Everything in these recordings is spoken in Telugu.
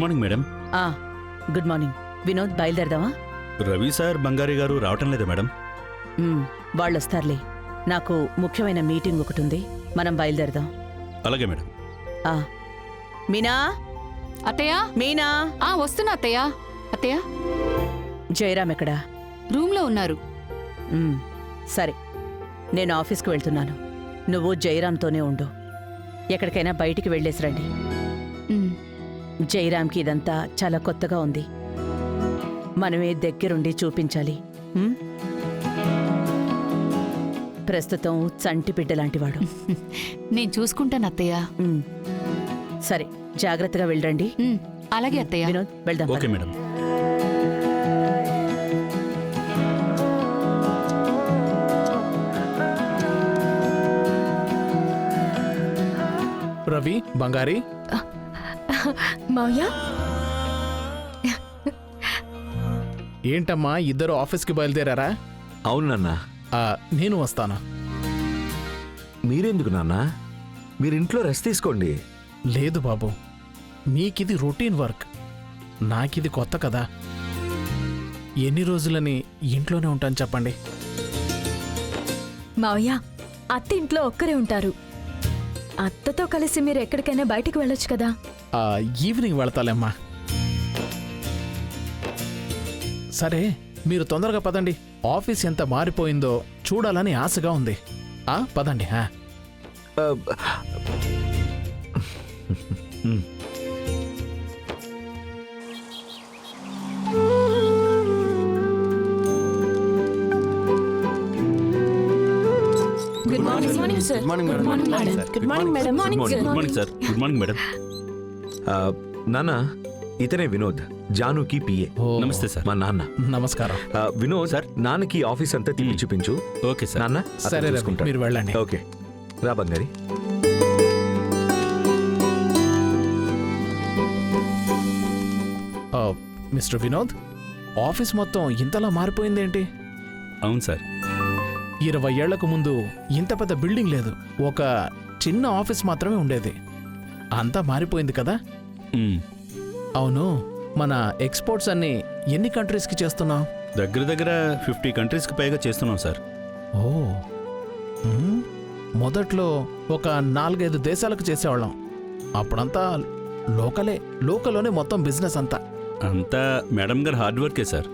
Morning madam. Good morning. Vinod, బయలుదేరదామా? రవి సార్, బంగారి గారు రావటం లేదా మేడం? వాళ్ళు వస్తారులే. నాకు ముఖ్యమైన మీటింగ్ ఒకటి ఉంది, మనం బయలుదేరదాం. అలాగే మేడం. మీనా. అత్తయ్య. మీనా. వస్తున్నా అత్తయ్య. అత్తయ్య, జయరామ్ ఎక్కడా? రూమ్లో ఉన్నారు. సరే, నేను ఆఫీస్కి వెళ్తున్నాను. నువ్వు జయరామ్తోనే ఉండు. ఎక్కడికైనా బయటికి వెళ్ళేసి రండి. జయరామ్కి ఇదంతా చాలా కొత్తగా ఉంది. మనమే దగ్గరుండి చూపించాలి. ప్రస్తుతం చంటి బిడ్డలాంటివాడు. నేను చూసుకుంటాను అత్తయ్య. సరే, జాగ్రత్తగా వెళ్ళండి. అలాగే అత్తయ్య. వినోద్, వెళ్దాం. Okay madam. రవి, బంగారి. మావయ్య, ఏంటమ్మా ఇద్దరు ఆఫీస్కి బయలుదేరారా? అవును నాన్న. నేను వస్తాను. మీరెందుకు నాన్న? మీరింట్లో రెస్ట్ తీసుకోండి. లేదు బాబు, మీకిది రొటీన్ వర్క్, నాకిది కొత్త కదా. ఎన్ని రోజులని ఇంట్లోనే ఉంటాను చెప్పండి. మావయ్య, అత్త ఇంట్లో ఒక్కరే ఉంటారు. అత్తతో కలిసి మీరు ఎక్కడికైనా బయటికి వెళ్ళొచ్చు కదా. ఈవినింగ్ వెళతాలేమ్మా. సరే, మీరు తొందరగా పదండి. ఆఫీస్ ఎంత మారిపోయిందో చూడాలని ఆశగా ఉంది. పదండి. Good morning sir. Good morning madam. నాన్న, ఇతనే వినోద్, జానుకి పిఏ. నమస్తే సార్. మా నాన్న. నమస్కారం. వినోద్ సార్, నాన్నకి ఆఫీస్ అంతా తిరిగి చూపించు. Okay sir. నాన్న, సరే రవి, మీరు వెళ్ళండి. ఓకే, రా బంగారి. మిస్టర్ వినోద్, ఆఫీస్ మొత్తం ఇంతలా మారిపోయిందేంటి? అవును సార్. 20 ఏళ్లకు ముందు ఇంత పెద్ద బిల్డింగ్ లేదు, ఒక చిన్న ఆఫీస్ మాత్రమే ఉండేది. అంతా మారిపోయింది కదా. అవును, మన ఎక్స్పోర్ట్స్ అన్ని ఎన్ని కంట్రీస్కి చేస్తున్నాం? దగ్గర దగ్గర 50 కంట్రీస్కి పైగా చేస్తున్నాం సార్. ఓ, మొదట్లో ఒక 4-5 దేశాలకు చేసేవాళ్ళం. అప్పుడంతా లోకల్లోనే మొత్తం బిజినెస్ అంతా. అంతా మేడం గారు హార్డ్ వర్కే సార్.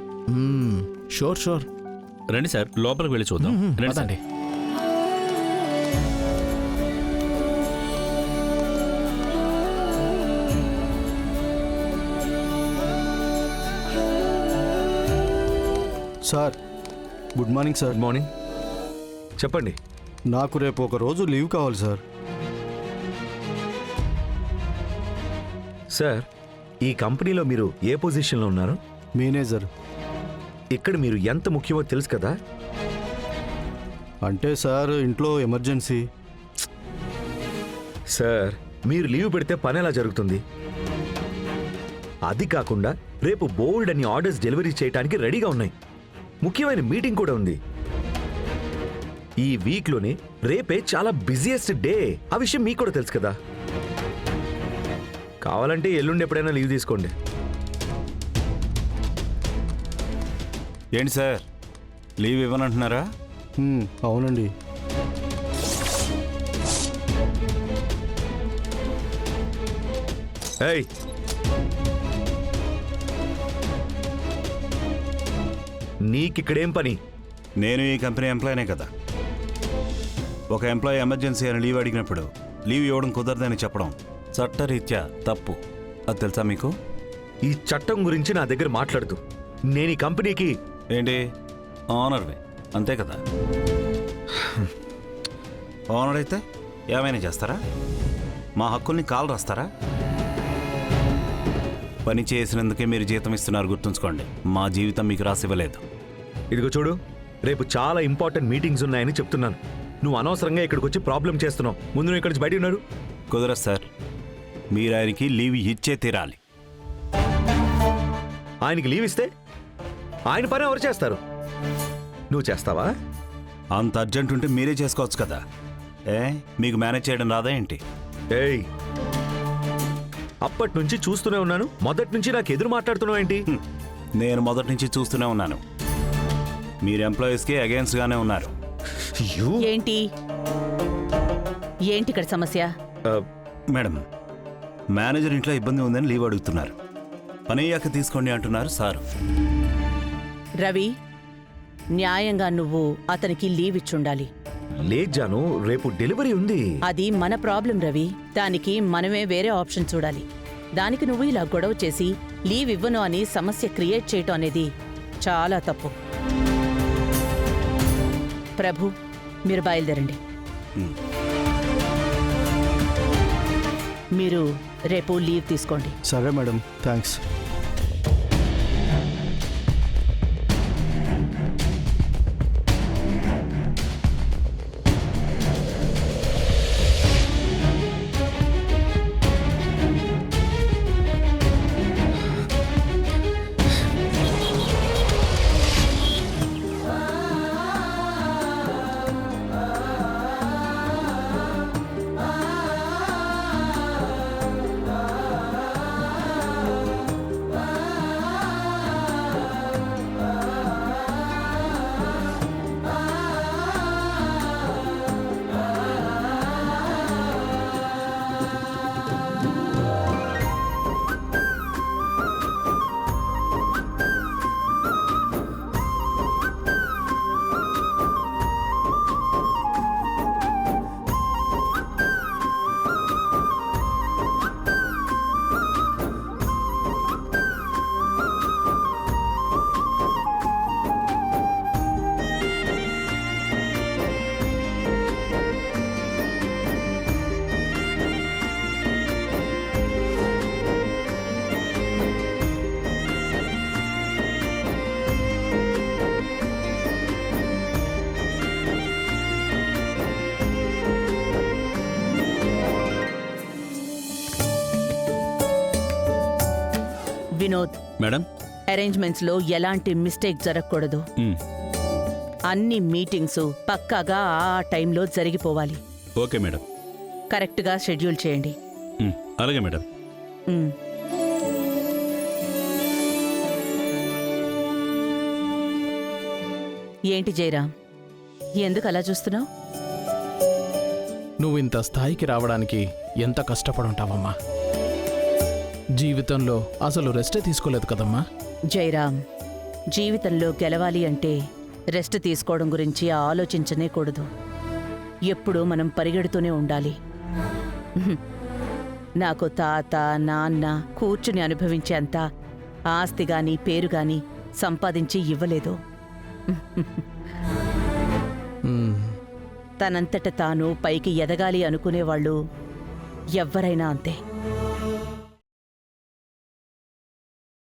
షూర్. రండి సార్, లోపలికి వెళ్ళి చూద్దాం. రండి. Sir, good morning sir. Good morning. చెప్పండి. నాకు రేపు ఒక రోజు లీవ్ కావాలి సార్. సార్, ఈ కంపెనీలో మీరు ఏ పొజిషన్లో ఉన్నారు? మేనేజర్. ఇక్కడ మీరు ఎంత ముఖ్యమో తెలుసు కదా. అంటే సార్, ఇంట్లో ఎమర్జెన్సీ. సార్, మీరు లీవ్ పెడితే పని ఎలా జరుగుతుంది? అది కాకుండా రేపు బోల్డ్ అని ఆర్డర్స్ డెలివరీ చేయడానికి రెడీగా ఉన్నాయి. ముఖ్యమైన మీటింగ్ కూడా ఉంది. ఈ వీక్లోనే రేపే చాలా బిజియెస్ట్ డే. ఆ విషయం మీకు కూడా తెలుసు కదా. కావాలంటే ఎల్లుండి ఎప్పుడైనా లీవ్ తీసుకోండి. ఏంటి సార్, లీవ్ ఇవ్వనంటున్నారా? అవునండి. ఏయ్, నీకిక్కడేం పని? నేను ఈ కంపెనీ ఎంప్లాయీనే కదా. ఒక ఎంప్లాయీ ఎమర్జెన్సీ అని లీవ్ అడిగినప్పుడు లీవ్ ఇవ్వడం కుదరదని చెప్పడం చట్టరీత్యా తప్పు. అది తెలుసా మీకు? ఈ చట్టం గురించి నా దగ్గర మాట్లాడుతూ నేను ఈ కంపెనీకి ఏంటి ఓనర్వే, అంతే కదా. ఓనర్ అయితే ఏమైనా చేస్తారా? మా హక్కుల్ని కాలు రాస్తారా? పని చేసినందుకే మీరు జీతం ఇస్తున్నారు, గుర్తుంచుకోండి. మా జీవితం మీకు రాసివ్వలేదు. ఇదిగో చూడు, రేపు చాలా ఇంపార్టెంట్ మీటింగ్స్ ఉన్నాయని చెప్తున్నాను. నువ్వు అనవసరంగా ఇక్కడికి వచ్చి ప్రాబ్లం చేస్తున్నావు. ముందు నువ్వు ఇక్కడి నుంచి బయట ఉన్నాడు. కుదరదు సార్, మీరు ఆయనకి లీవ్ ఇచ్చే తీరాలి. ఆయనకి లీవ్ ఇస్తే ఆయన పని ఎవరు చేస్తారు? నువ్వు చేస్తావా? అంత అర్జెంట్ ఉంటే మీరే చేసుకోవచ్చు కదా. మీకు మేనేజ్ చేయడం రాదా ఏంటి? ఏయ్, అప్పటి నుంచి చూస్తూనే ఉన్నాను, మొదటి నుంచి నాకు ఎదురు మాట్లాడుతున్నావు ఏంటి? నేను మొదటి నుంచి చూస్తూనే ఉన్నాను. మీరు ఎంప్లాయీస్కి అగేన్స్ట్గానే ఉన్నారు. You? ఏంటి ఏంటి ఇక్కడ సమస్య? మేడం, మేనేజర్ ఇంట్లో ఇబ్బంది ఉందని లీవ్ అడుగుతున్నారు. పని అయ్యాక తీసుకోండి అంటున్నారు సార్. రవి, న్యాయంగా నువ్వు అతనికి లీవ్ ఇచ్చుండాలి. లేదు జాను, రేపు డెలివరీ ఉంది. అది మన ప్రాబ్లం రవి. దానికి మనమే వేరే ఆప్షన్ చూడాలి. దానికి నువ్వు ఇలా గొడవ చేసి లీవ్ ఇవ్వను అని సమస్య క్రియేట్ చేయటం అనేది చాలా తప్పు. ప్రభు, మీరు బయలుదేరండి. మీరు రేపు లీవ్ తీసుకోండి. సరే madam, thanks. Vinod, madam. Arrangements లో ఎలాంటి మిస్టేక్ జరగకూడదు. అన్ని మీటింగ్స్ పక్కాగా ఆ టైంలో జరిగిపోవాలి. Okay madam. కరెక్ట్గా షెడ్యూల్ చేయండి. అలాగే మేడం. ఉమ్. ఏంటి జయరాం, ఎందుకు అలా చూస్తున్నావు? నువ్వు ఇంత స్థాయికి రావడానికి ఎంత కష్టపడుంటావమ్మా. జీవితంలో అసలు రెస్టే తీసుకోలేదు కదమ్మా. జయరాం, జీవితంలో గెలవాలి అంటే రెస్ట్ తీసుకోవడం గురించి ఆలోచించనే కూడదు. ఎప్పుడూ మనం పరిగెడుతూనే ఉండాలి. నాకు తాత, నాన్న కూర్చుని అనుభవించేంత ఆస్తి గాని పేరు గాని సంపాదించి ఇవ్వలేదు. తనంతట తాను పైకి ఎదగాలి అనుకునేవాళ్ళు ఎవ్వరైనా అంతే.